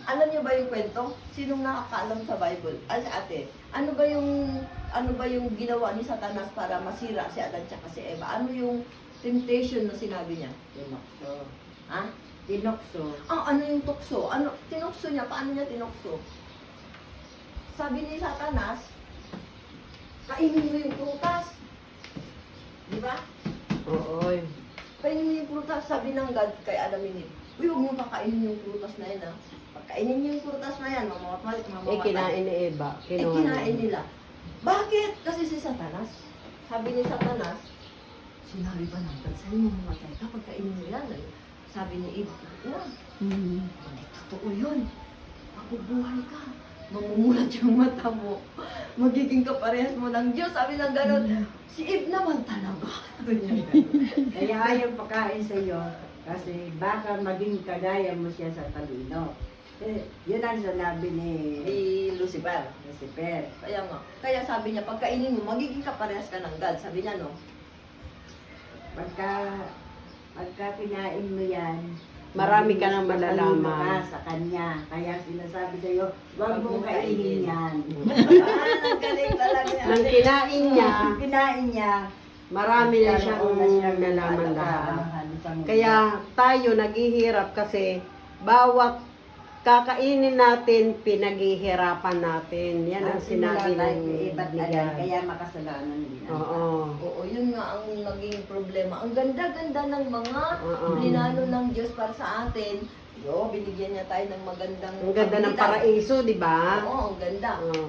Alam niyo ba yung kwento? Sinong nakakaalam sa Bible? Ay, sa ate. Ano ba yung ginawa ni Satanas para masira si Adan tsaka si Eva? Ano yung temptation na sinabi niya? Tinokso. Ha? Tinokso. Ano yung tukso? Tinukso niya? Paano niya tinukso? Sabi ni Satanas, kainin mo yung prutas. Di ba? Oo. Kainin mo yung prutas. Sabi ng God kay Adam and Eve, uy, huwag mo kakainin yung prutas na yan, ha? Pagkainin niyo yung prutas na yan, mamamatay. Kinain ni Eva. Kinain nila. Bakit? Kasi si Satanas. Sabi ni Satanas, sinabi pa ng God, sa'yo mamamatay ka pagkainin mo yan. Sabi ni Eve, hindi totoo yun. Mabubuhay ka. Mamumulat yung mata mo. Magiging kaparehas mo ng Diyos. Sabi ng gano'n, si Eve naman talaga. Kaya ayaw pagkain sa iyo kasi baka maging kagaya mo siya sa talino. Yun ang sinabi ni Ni Lucifer. Lucifer. Kaya nga. Kaya sabi niya, pagkainin mo, magiging kaparehas ka ng God. Sabi niya, no? Pagka kinain mo yan, Marami ka nang malalaman. Ka sa kanya. Kaya sinasabi sa iyo, huwag mong kainin yan. Ang galing talaga. Nang kinain niya, Pag kinain niya, marami na siyang nagkaroon na siyang nalaman lahat. kaalaman sa mundo. Kaya tayo naghihirap kasi bawat kakainin natin, pinaghihirapan natin. Yan ang sinabi ng iba't bigyan. kaya makasalanan din. Oo. Oo, yun nga ang naging problema. Ang ganda-ganda ng mga Oo. linano ng Diyos para sa atin. Binigyan niya tayo ng magandang Ang ganda ng kapitan. paraiso, di ba? Oo, ang ganda. Oo.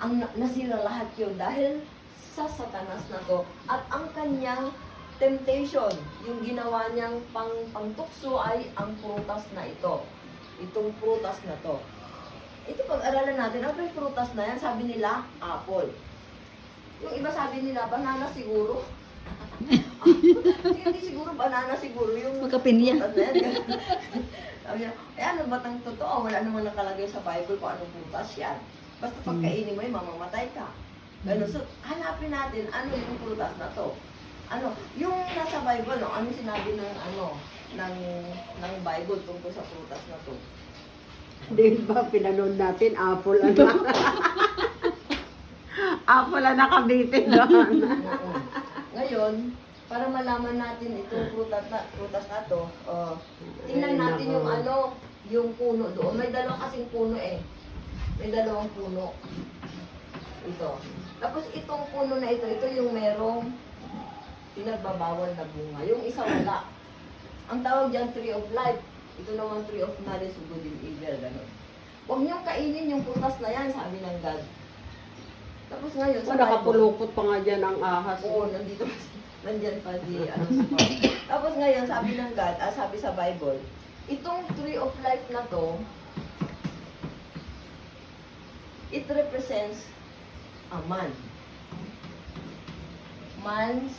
Ang nasira lahat yun dahil sa Satanas na to at ang kanyang temptation, yung ginawa niyang pangtukso ay ang prutas na ito. Itong prutas na to. Ito pag-aralan natin, ano yung prutas na yan? Sabi nila, apple. Yung iba sabi nila, banana siguro. Hindi siguro, banana siguro. Yung Magkapinya. prutas na yan. Sabi niya, ano ba tang totoo? Wala naman nakalagay sa Bible kung anong prutas yan. Basta pagkainin mo yun, mamamatay ka. Ganun. So, hanapin natin, ano yung prutas na to? Yung nasa Bible, ano sinabi ng Bible tungkol sa prutas na to? Di ba pinanood natin, apple ano? Apple ang nakabitin doon. Oo. Ngayon, para malaman natin itong prutas na to, tingnan natin yung yung puno doon. May dalawang kasing puno eh. May dalawang puno. Ito. Tapos itong puno na ito yung merong pinagbabawal na bunga. Yung isa wala. Ang tawag dyan, tree of life. Ito naman tree of knowledge of good and evil. Ganun. Huwag niyong kainin yung prutas na yan, sabi ng God. Tapos ngayon, So, nakapulupot pa nga dyan ang ahas. Oo, nandyan pa si Tapos ngayon, sabi ng God, sabi sa Bible, itong tree of life na to, it represents a man. Man's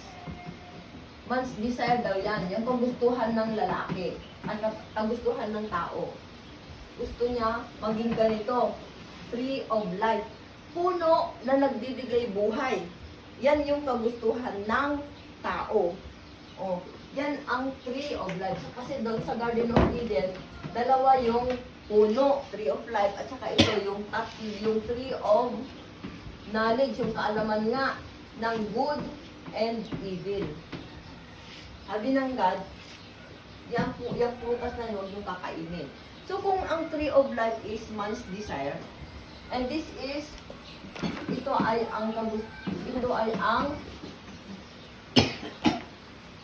desire daw yan. Yung kagustuhan ng lalaki. Ang kagustuhan ng tao. Gusto niya maging ganito. Tree of life. Puno na nagbibigay buhay. Yan yung kagustuhan ng tao. Yan ang tree of life. Kasi doon sa Garden of Eden, dalawa yung puno, tree of life, at saka ito yung tree of knowledge, yung kaalaman nga ng good and evil. Sabi ng God, yung prutas na yun, yung kakainin. So kung ang tree of life is man's desire, and ito ay ang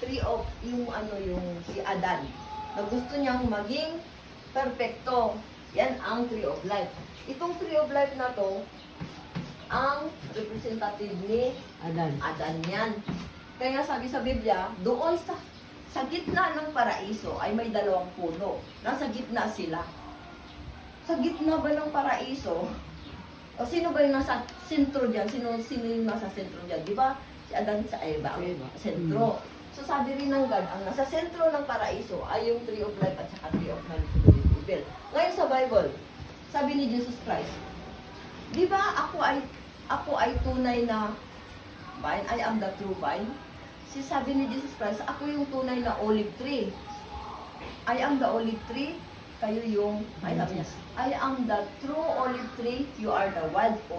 tree of yung si Adan, na gusto niyang maging perfecto. Yan ang tree of life. Itong tree of life na to, ang representative ni Adan yan. Kaya sabi sa Biblia, doon sa gitna ng paraiso ay may dalawang puno. Nasa gitna sila. Sa gitna ba ng paraiso, sino ba yung nasa sentro dyan? Sino yung nasa sentro dyan? Di ba? Si Adan sa Eva, sentro. So sabi rin ng God, ang nasa sentro ng paraiso ay yung tree of life at saka tree of knowledge of good and evil. Ngayon sa Bible, sabi ni Jesus Christ, di ba ako ay tunay na vine, I am the true vine. Sabi ni Jesus Christ, ako yung tunay na olive tree. I am the olive tree. kayo yung, ay sabi niya, I am the true olive tree, you are the wild olive.